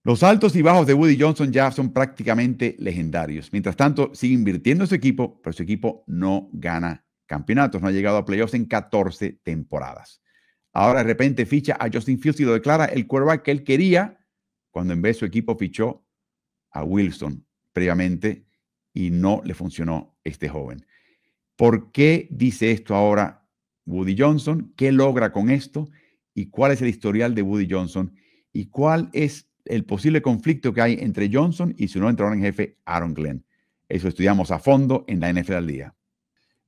Los altos y bajos de Woody Johnson ya son prácticamente legendarios. Mientras tanto, sigue invirtiendo en su equipo, pero su equipo no gana campeonatos. No ha llegado a playoffs en 14 temporadas. Ahora de repente ficha a Justin Fields y lo declara el quarterback que él quería, cuando en vez su equipo fichó a Wilson previamente y no le funcionó este joven. ¿Por qué dice esto ahora Woody Johnson? ¿Qué logra con esto? ¿Y cuál es el historial de Woody Johnson? ¿Y cuál es el posible conflicto que hay entre Johnson y su nuevo entrenador en jefe, Aaron Glenn? Eso estudiamos a fondo en la NFL al día.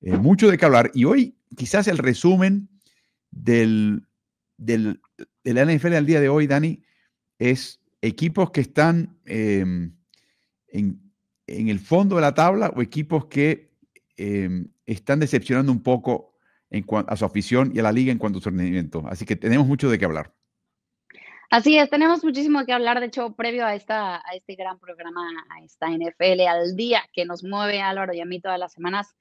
Mucho de qué hablar. Y hoy quizás el resumen de la NFL al día de hoy, Dani, es equipos que están en el fondo de la tabla o equipos que están decepcionando un poco a su afición y a la liga en cuanto a su rendimiento. Así que tenemos mucho de qué hablar. Así es, tenemos muchísimo que hablar, de hecho, previo a este gran programa, a esta NFL al día que nos mueve a Álvaro y a mí todas las semanas.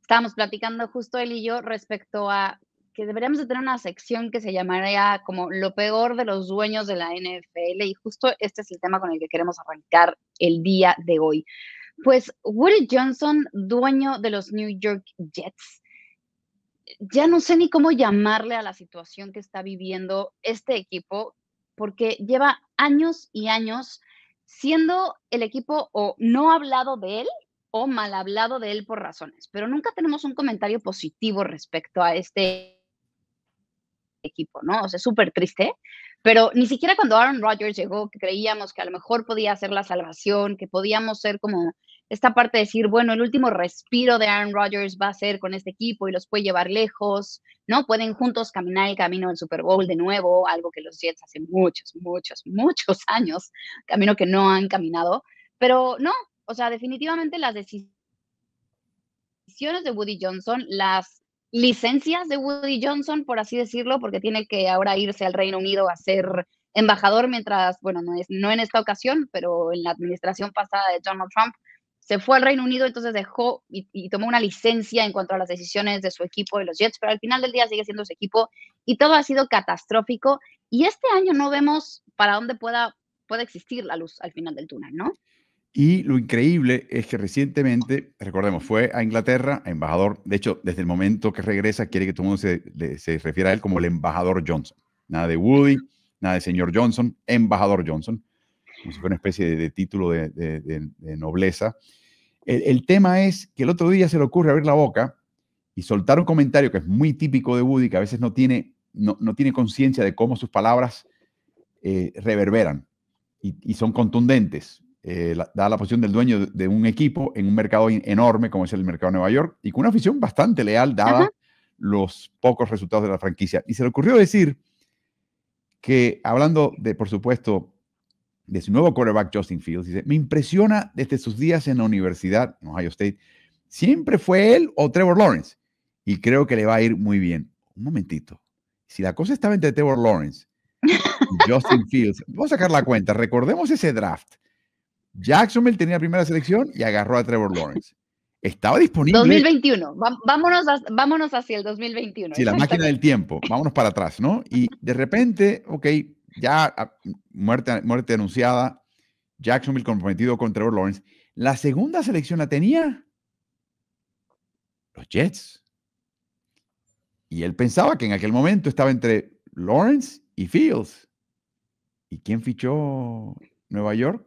Estábamos platicando justo él y yo respecto a que deberíamos de tener una sección que se llamaría como lo peor de los dueños de la NFL, y justo este es el tema con el que queremos arrancar el día de hoy. Pues Woody Johnson, dueño de los New York Jets, ya no sé ni cómo llamarle a la situación que está viviendo este equipo, porque lleva años y años siendo el equipo o no hablado de él o mal hablado de él por razones, pero nunca tenemos un comentario positivo respecto a este equipo, ¿no? O sea, súper triste, pero ni siquiera cuando Aaron Rodgers llegó, que creíamos que a lo mejor podía ser la salvación, que podíamos ser como esta parte de decir, bueno, el último respiro de Aaron Rodgers va a ser con este equipo y los puede llevar lejos, ¿no? Pueden juntos caminar el camino del Super Bowl de nuevo, algo que los Jets hace muchos, muchos, muchos años, camino que no han caminado, pero no, o sea, definitivamente las decisiones de Woody Johnson, las licencias de Woody Johnson, por así decirlo, porque tiene que ahora irse al Reino Unido a ser embajador mientras, bueno, no en esta ocasión, pero en la administración pasada de Donald Trump, se fue al Reino Unido, entonces dejó y tomó una licencia en cuanto a las decisiones de su equipo de los Jets, pero al final del día sigue siendo su equipo y todo ha sido catastrófico. Y este año no vemos para dónde pueda existir la luz al final del túnel, ¿no? Y lo increíble es que recientemente, recordemos, fue a Inglaterra, a embajador. De hecho, desde el momento que regresa, quiere que todo el mundo se refiera a él como el embajador Johnson. Nada de Woody, nada de señor Johnson, embajador Johnson, como si fuera una especie de título de nobleza. El tema es que el otro día se le ocurre abrir la boca y soltar un comentario que es muy típico de Woody, que a veces no tiene conciencia de cómo sus palabras reverberan y son contundentes. Da la posición del dueño de un equipo en un mercado enorme como es el mercado de Nueva York y con una afición bastante leal dada Ajá. los pocos resultados de la franquicia. Y se le ocurrió decir que, hablando de, por supuesto, de su nuevo quarterback Justin Fields, dice, me impresiona desde sus días en la universidad, en Ohio State, siempre fue él o Trevor Lawrence y creo que le va a ir muy bien. Un momentito, si la cosa estaba entre Trevor Lawrence y Justin Fields, vamos a sacar la cuenta, recordemos ese draft. Jacksonville tenía la primera selección y agarró a Trevor Lawrence. Estaba disponible. 2021, vámonos hacia el 2021, Sí, la máquina del exactamente. tiempo. Vámonos para atrás, ¿no? Y de repente, ok, ya muerte anunciada. Jacksonville comprometido con Trevor Lawrence. La segunda selección la tenía los Jets. Y él pensaba que en aquel momento estaba entre Lawrence y Fields. ¿Y quién fichó Nueva York?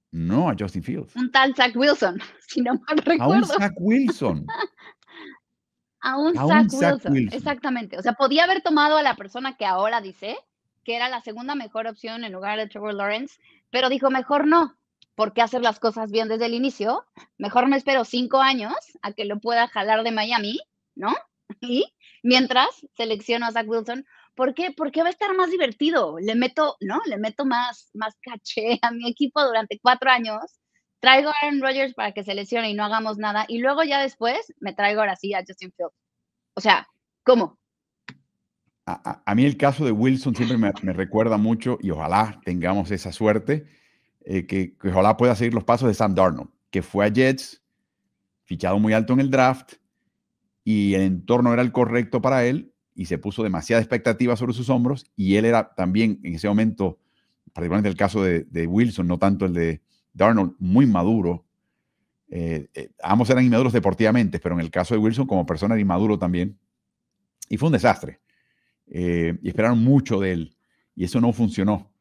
No, a Justin Fields. Un tal Zach Wilson, si no mal A un recuerdo. Zach Wilson. A un A un Zach Zach Wilson, Wilson. exactamente. O sea, podía haber tomado a la persona que ahora dice que era la segunda mejor opción en lugar de Trevor Lawrence, pero dijo, mejor no. ¿Por qué hacer las cosas bien desde el inicio? Mejor me espero 5 años a que lo pueda jalar de Miami, ¿no? Y mientras selecciono a Zach Wilson, ¿por qué? Porque va a estar más divertido. Le meto, ¿no? Le meto más caché a mi equipo durante 4 años. Traigo a Aaron Rodgers para que se lesione y no hagamos nada. Y luego ya después me traigo ahora sí a Justin Fields. O sea, ¿cómo? A mí el caso de Wilson siempre me recuerda mucho y ojalá tengamos esa suerte, que ojalá pueda seguir los pasos de Sam Darnold, que fue a Jets, fichado muy alto en el draft y el entorno era el correcto para él y se puso demasiada expectativa sobre sus hombros y él era también en ese momento particularmente el caso de Wilson, no tanto el de Darnold, muy maduro. Ambos eran inmaduros deportivamente, pero en el caso de Wilson como persona era inmaduro también. Y fue un desastre. Y esperaron mucho de él. Y eso no funcionó.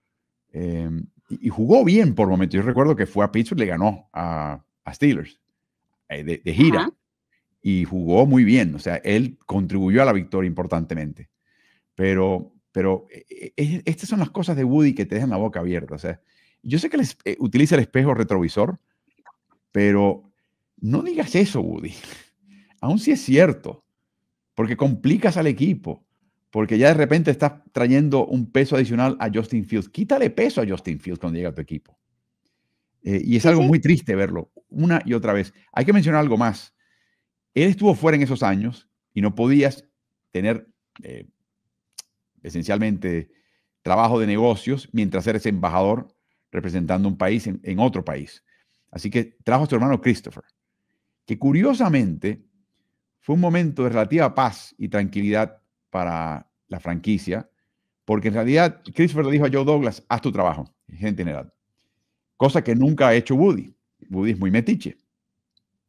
Y jugó bien por momentos. Yo recuerdo que fue a Pittsburgh y le ganó a Steelers de gira. Ajá. Y jugó muy bien. O sea, él contribuyó a la victoria importantemente. Pero estas son las cosas de Woody que te dejan la boca abierta. O sea, yo sé que utiliza el espejo retrovisor, pero no digas eso, Woody. Aún si es cierto, porque complicas al equipo, porque ya de repente estás trayendo un peso adicional a Justin Fields. Quítale peso a Justin Fields cuando llega a tu equipo. Y es Sí, algo sí. muy triste verlo una y otra vez. Hay que mencionar algo más. Él estuvo fuera en esos años y no podías tener esencialmente trabajo de negocios mientras eres embajador representando un país en otro país. Así que trajo a su hermano Christopher, que curiosamente fue un momento de relativa paz y tranquilidad para la franquicia, porque en realidad Christopher le dijo a Joe Douglas, haz tu trabajo, gente en edad. Cosa que nunca ha hecho Woody. Woody es muy metiche.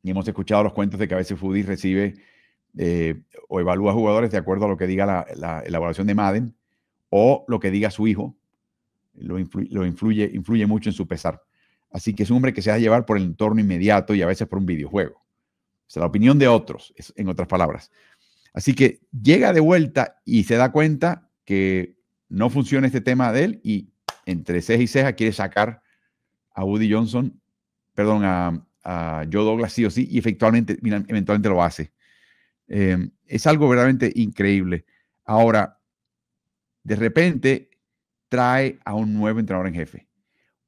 Y hemos escuchado los cuentos de que a veces Woody recibe o evalúa jugadores de acuerdo a lo que diga la elaboración de Madden o lo que diga su hijo. Influye mucho en su pesar. Así que es un hombre que se deja llevar por el entorno inmediato y a veces por un videojuego. O sea, la opinión de otros, en otras palabras. Así que llega de vuelta y se da cuenta que no funciona este tema de él y entre ceja y ceja quiere sacar a Woody Johnson, perdón, a Joe Douglas sí o sí, y eventualmente lo hace. Es algo verdaderamente increíble. Ahora, de repente, trae a un nuevo entrenador en jefe.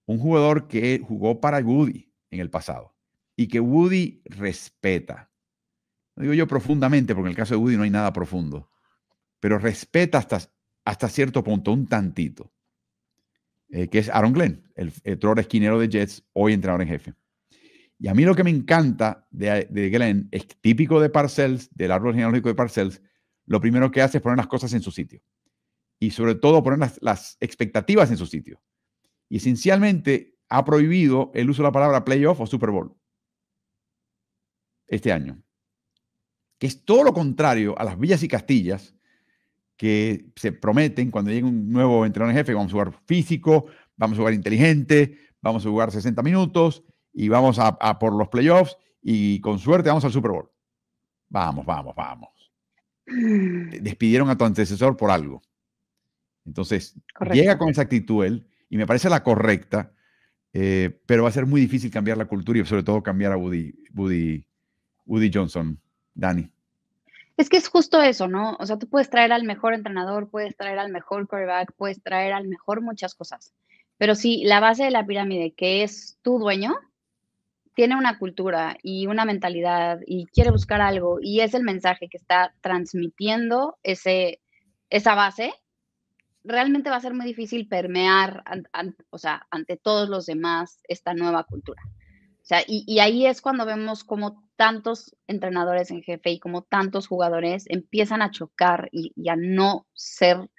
Un jugador que jugó para Woody en el pasado y que Woody respeta. No digo yo profundamente, porque en el caso de Woody no hay nada profundo, pero respeta hasta cierto punto, un tantito, que es Aaron Glenn, el otro esquinero de Jets, hoy entrenador en jefe. Y a mí lo que me encanta de Glenn es típico de Parcells, del árbol genealógico de Parcells, lo primero que hace es poner las cosas en su sitio. Y sobre todo poner las expectativas en su sitio. Y esencialmente ha prohibido el uso de la palabra playoff o Super Bowl este año. Que es todo lo contrario a las villas y castillas que se prometen cuando llega un nuevo entrenador en jefe. Vamos a jugar físico, vamos a jugar inteligente, vamos a jugar 60 minutos y vamos a por los playoffs y con suerte vamos al Super Bowl. Vamos. Despidieron a tu antecesor por algo. Entonces, Correcto. llega con esa actitud él y me parece la correcta, pero va a ser muy difícil cambiar la cultura y sobre todo cambiar a Woody Johnson, Dani. Es que es justo eso, ¿no? O sea, tú puedes traer al mejor entrenador, puedes traer al mejor quarterback, puedes traer al mejor muchas cosas. Pero si la base de la pirámide, que es tu dueño, tiene una cultura y una mentalidad y quiere buscar algo y es el mensaje que está transmitiendo esa base, realmente va a ser muy difícil permear, o sea, ante todos los demás esta nueva cultura. O sea, y ahí es cuando vemos como tantos entrenadores en jefe y como tantos jugadores empiezan a chocar y a no ser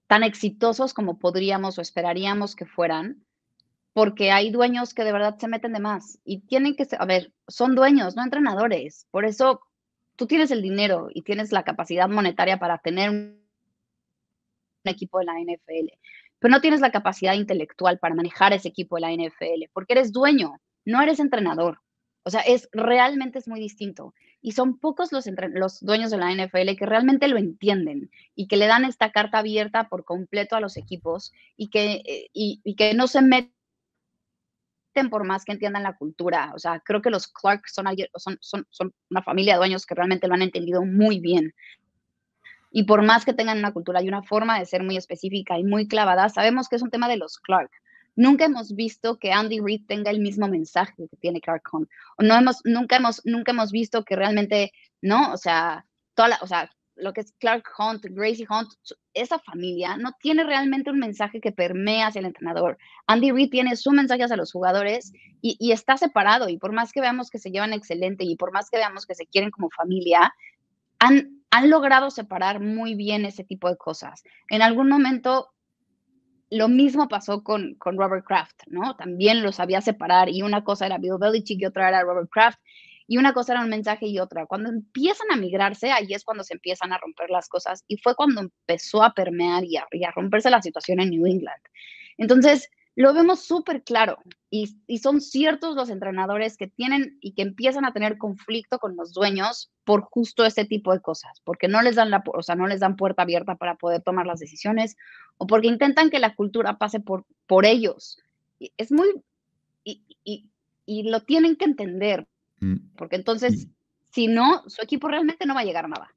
tan exitosos como podríamos o esperaríamos que fueran, porque hay dueños que de verdad se meten de más y tienen que ser, a ver, son dueños, no entrenadores. Por eso tú tienes el dinero y tienes la capacidad monetaria para tener un equipo de la NFL, pero no tienes la capacidad intelectual para manejar ese equipo de la NFL, porque eres dueño, no eres entrenador. O sea, realmente es muy distinto. Y son pocos los dueños de la NFL que realmente lo entienden y que le dan esta carta abierta por completo a los equipos y que no se meten por más que entiendan la cultura. O sea, creo que los Clark son una familia de dueños que realmente lo han entendido muy bien. Y por más que tengan una cultura y una forma de ser muy específica y muy clavada, sabemos que es un tema de los Clark. Nunca hemos visto que Andy Reid tenga el mismo mensaje que tiene Clark Hunt. O nunca hemos visto que realmente, ¿no? O sea, lo que es Clark Hunt, Gracie Hunt, esa familia no tiene realmente un mensaje que permea hacia el entrenador. Andy Reid tiene su mensaje hacia los jugadores y está separado. Y por más que veamos que se llevan excelente y por más que veamos que se quieren como familia, han logrado separar muy bien ese tipo de cosas. En algún momento lo mismo pasó con Robert Kraft, ¿no? También lo sabía separar y una cosa era Bill Belichick y otra era Robert Kraft y una cosa era un mensaje y otra. Cuando empiezan a migrarse, ahí es cuando se empiezan a romper las cosas y fue cuando empezó a permear y a romperse la situación en New England. Entonces, lo vemos súper claro y son ciertos los entrenadores que tienen y que empiezan a tener conflicto con los dueños por justo este tipo de cosas, porque no les dan o sea, no les dan puerta abierta para poder tomar las decisiones o porque intentan que la cultura pase por ellos. Y es muy, y, y, y lo tienen que entender, Mm, porque entonces, Y, si no, su equipo realmente no va a llegar a nada.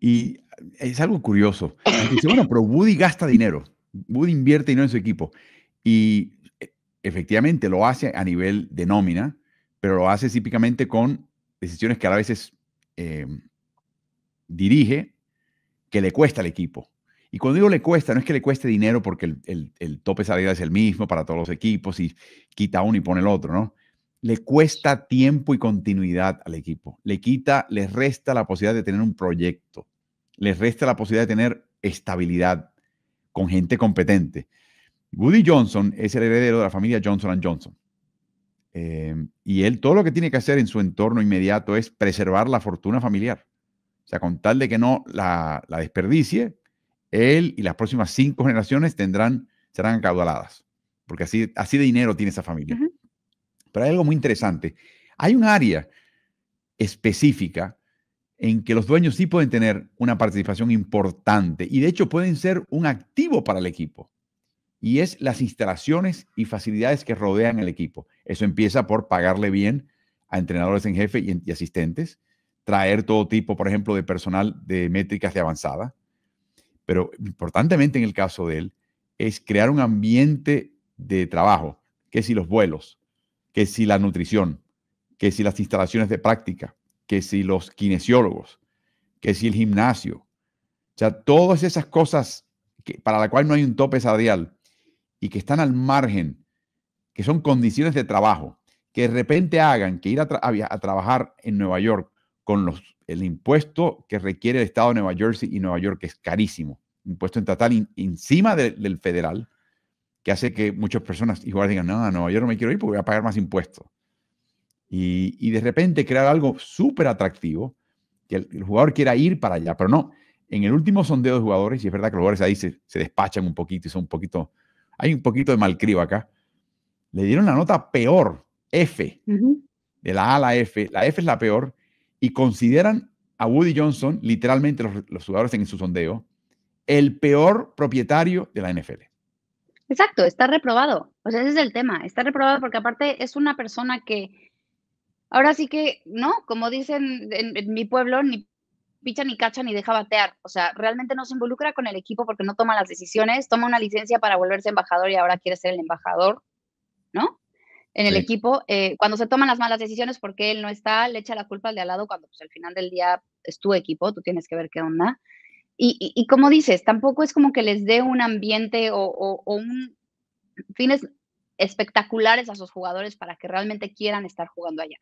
y es algo curioso. La gente dice, bueno, pero Woody gasta dinero. Woody invierte dinero en su equipo. Y efectivamente lo hace a nivel de nómina, pero lo hace típicamente con decisiones que a veces eh, dirige que le cuesta al equipo. Y cuando digo le cuesta, no es que le cueste dinero porque el tope salarial es el mismo para todos los equipos y quita uno y pone el otro, ¿no? Le cuesta tiempo y continuidad al equipo. Les resta la posibilidad de tener un proyecto. Les resta la posibilidad de tener estabilidad con gente competente. Woody Johnson es el heredero de la familia Johnson Johnson. Y él todo lo que tiene que hacer en su entorno inmediato es preservar la fortuna familiar. O sea, con tal de que no la desperdicie, él y las próximas 5 generaciones serán acaudaladas, porque así de dinero tiene esa familia. Ujú. Pero hay algo muy interesante. Hay un área específica en que los dueños sí pueden tener una participación importante y de hecho pueden ser un activo para el equipo. Y es las instalaciones y facilidades que rodean el equipo. Eso empieza por pagarle bien a entrenadores en jefe y asistentes, traer todo tipo, por ejemplo, de personal de métricas de avanzada. Pero importantemente en el caso de él, es crear un ambiente de trabajo, que si los vuelos, que si la nutrición, que si las instalaciones de práctica, que si los kinesiólogos, que si el gimnasio. O sea, todas esas cosas para la cual no hay un tope salarial y que están al margen, que son condiciones de trabajo, que de repente hagan que ir a trabajar en Nueva York con el impuesto que requiere el estado de Nueva Jersey y Nueva York, que es carísimo, impuesto estatal encima del federal, que hace que muchas personas y jugadores digan, no, a Nueva York no me quiero ir porque voy a pagar más impuestos. Y de repente crear algo súper atractivo, que el jugador quiera ir para allá, pero no. En el último sondeo de jugadores, y es verdad que los jugadores ahí se despachan un poquito y son un poquito, hay un poquito de malcrio acá, le dieron la nota peor, F, Ujú. de la A a la F es la peor, y consideran a Woody Johnson, literalmente los jugadores en su sondeo, el peor propietario de la NFL. Exacto, está reprobado. O sea, ese es el tema. Está reprobado porque aparte es una persona que ahora sí que, ¿no? Como dicen en mi pueblo, ni picha, ni cacha, ni deja batear. O sea, realmente no se involucra con el equipo porque no toma las decisiones, toma una licencia para volverse embajador y ahora quiere ser el embajador, ¿no? En el Sí. equipo, cuando se toman las malas decisiones porque él no está, le echa la culpa al de al lado cuando pues al final del día es tu equipo, tú tienes que ver qué onda. Y como dices, tampoco es como que les dé un ambiente o un fines espectaculares a sus jugadores para que realmente quieran estar jugando allá.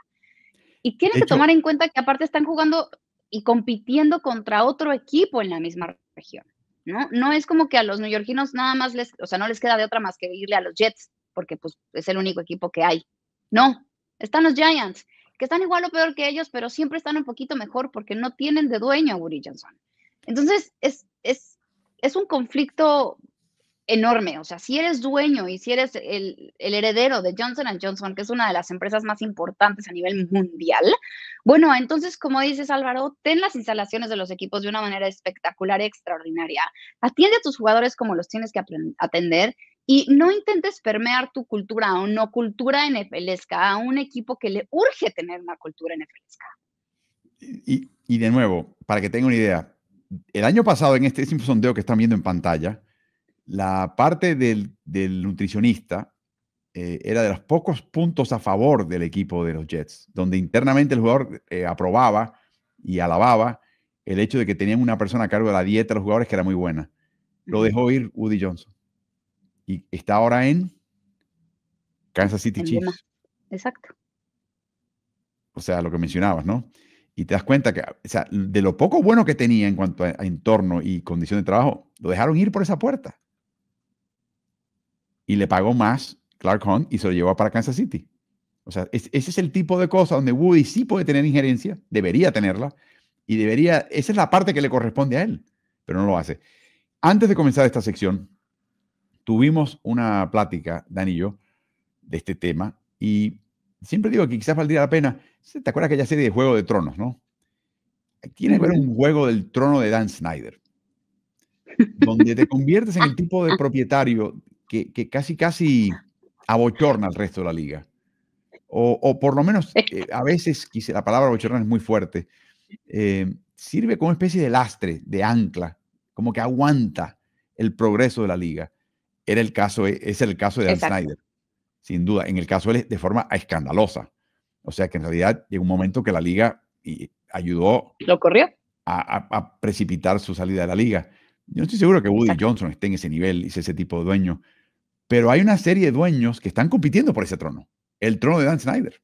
Y tienen De que tomar hecho, en cuenta que aparte están jugando y compitiendo contra otro equipo en la misma región, ¿no? No es como que a los neoyorquinos nada más o sea, no les queda de otra más que irle a los Jets, porque pues es el único equipo que hay. No, están los Giants, que están igual o peor que ellos, pero siempre están un poquito mejor porque no tienen de dueño a Woody Johnson. Entonces, es un conflicto enorme. O sea, si eres dueño y si eres el heredero de Johnson Johnson, que es una de las empresas más importantes a nivel mundial, bueno, entonces, como dices, Álvaro, ten las instalaciones de los equipos de una manera espectacular y extraordinaria. Atiende a tus jugadores como los tienes que atender y no intentes permear tu cultura o no cultura NFLesca a un equipo que le urge tener una cultura NFLesca. y de nuevo, para que tengan una idea, el año pasado en este sondeo que están viendo en pantalla, la parte del nutricionista era de los pocos puntos a favor del equipo de los Jets, donde internamente el jugador aprobaba y alababa el hecho de que tenían una persona a cargo de la dieta de los jugadores que era muy buena. Lo Ujú. dejó ir Woody Johnson y está ahora en Kansas City Emblema. Chiefs. Exacto. O sea, lo que mencionabas, ¿no? Y te das cuenta que, o sea, de lo poco bueno que tenía en cuanto a entorno y condición de trabajo, lo dejaron ir por esa puerta. y le pagó más Clark Hunt y se lo llevó para Kansas City. O sea, ese es el tipo de cosa donde Woody sí puede tener injerencia, debería tenerla, y esa es la parte que le corresponde a él, pero no lo hace. Antes de comenzar esta sección, tuvimos una plática, Dan y yo, de este tema, y siempre digo que quizás valdría la pena. ¿Te acuerdas aquella serie de Juego de Tronos, no? Tiene que ver un juego del trono de Dan Snyder, donde te conviertes en el tipo de propietario que casi abochorna al resto de la liga. O por lo menos, a veces, la palabra abochornar es muy fuerte, sirve como una especie de lastre, de ancla, como que aguanta el progreso de la liga. Es el caso de Dan Snyder, sin duda. En el caso de él, de forma escandalosa. O sea que en realidad llegó un momento que la liga ayudó ¿Lo corrió? A precipitar su salida de la liga. Yo no estoy seguro que Woody Johnson esté en ese nivel y sea ese tipo de dueño, pero hay una serie de dueños que están compitiendo por ese trono, el trono de Dan Snyder.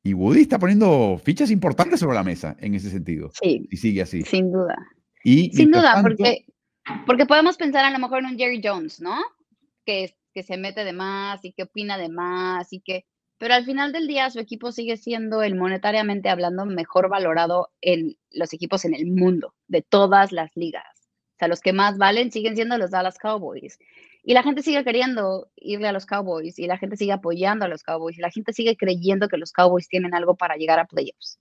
Y Woody está poniendo fichas importantes sobre la mesa en ese sentido. Sí. Y sigue así. Sin duda. Y sin duda, porque podemos pensar a lo mejor en un Jerry Jones, ¿no? Que se mete de más y que opina de más pero al final del día su equipo sigue siendo el monetariamente hablando mejor valorado en los equipos en el mundo, de todas las ligas. O sea, los que más valen siguen siendo los Dallas Cowboys. Y la gente sigue queriendo irle a los Cowboys y la gente sigue apoyando a los Cowboys y la gente sigue creyendo que los Cowboys tienen algo para llegar a playoffs.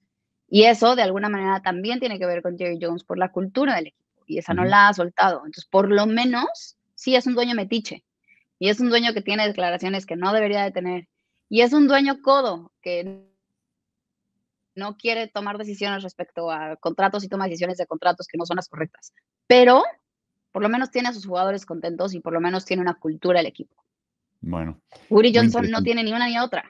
Y eso de alguna manera también tiene que ver con Jerry Jones por la cultura del equipo y esa no la ha soltado. Entonces, por lo menos, sí es un dueño metiche y es un dueño que tiene declaraciones que no debería de tener y es un dueño codo que no quiere tomar decisiones respecto a contratos y toma decisiones de contratos que no son las correctas. Pero por lo menos tiene a sus jugadores contentos y por lo menos tiene una cultura el equipo. Bueno. Woody Johnson no tiene ni una ni otra.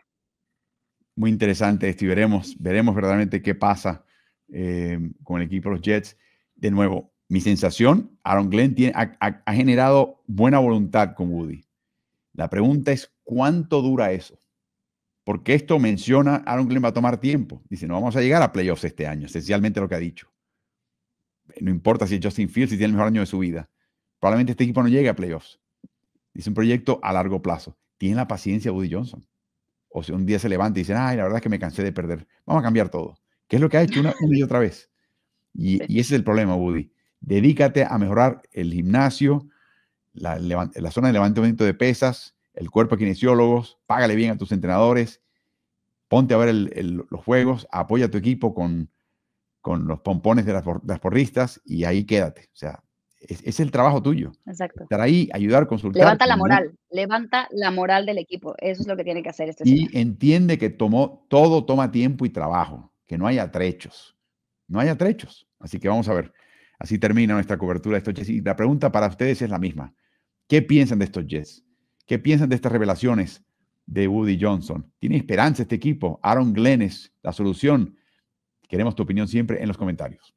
Muy interesante esto y veremos verdaderamente qué pasa con el equipo de los Jets. De nuevo, mi sensación, Aaron Glenn ha generado buena voluntad con Woody. La pregunta es, ¿cuánto dura eso? Porque esto menciona, Aaron Glenn va a tomar tiempo. Dice, no vamos a llegar a playoffs este año, esencialmente lo que ha dicho. No importa si es Justin Fields, si tiene el mejor año de su vida. Probablemente este equipo no llegue a playoffs. Dice un proyecto a largo plazo. Tiene la paciencia de Woody Johnson. O si un día se levanta y dice, ay, la verdad es que me cansé de perder. Vamos a cambiar todo. ¿Qué es lo que ha hecho una y otra vez? Y ese es el problema, Woody. Dedícate a mejorar el gimnasio, la zona de levantamiento de pesas, el cuerpo de kinesiólogos, págale bien a tus entrenadores, ponte a ver los juegos, apoya a tu equipo con los pompones de las porristas y ahí quédate. O sea, es el trabajo tuyo. Exacto. Estar ahí, ayudar, consultar. Levanta la moral del equipo. Eso es lo que tiene que hacer Y entiende que todo toma tiempo y trabajo, que no hay atrechos. No hay atrechos. Así que vamos a ver. Así termina nuestra cobertura de estos Jets. Y la pregunta para ustedes es la misma. ¿Qué piensan de estos Jets? ¿Qué piensan de estas revelaciones de Woody Johnson? ¿Tiene esperanza este equipo? ¿Aaron Glenn es la solución? Queremos tu opinión siempre en los comentarios.